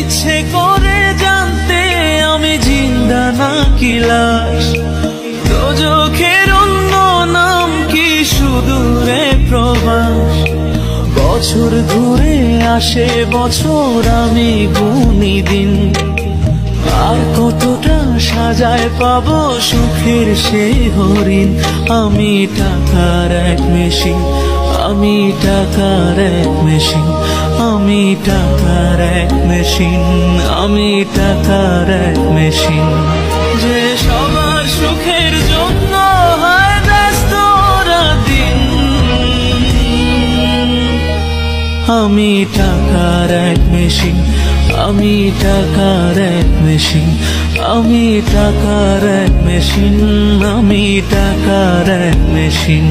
ইচ্ছে করে জানতে আমি জিন্দা নাকি লাশ। দোজখের অন্য নাম কি সুদূরে প্রবাস। বছর ঘুরে আসে বছর, আমি গুনি দিন। আর কতটা সাজায় পাবো সুখের সেই হরিণ। আমি টাকার এক মেশিন, আমি টাকার এক মেশিন, আমি টাকার এক মেশিন, আমি টাকার এক মেশিন। যে সবার সুখের জন্য হয় ব্যস্ত দিন। আমি টাকার এক মেশিন, আমি টাকার এক মেশিন, আমি টাকার এক মেশিন, আমি টাকার এক মেশিন।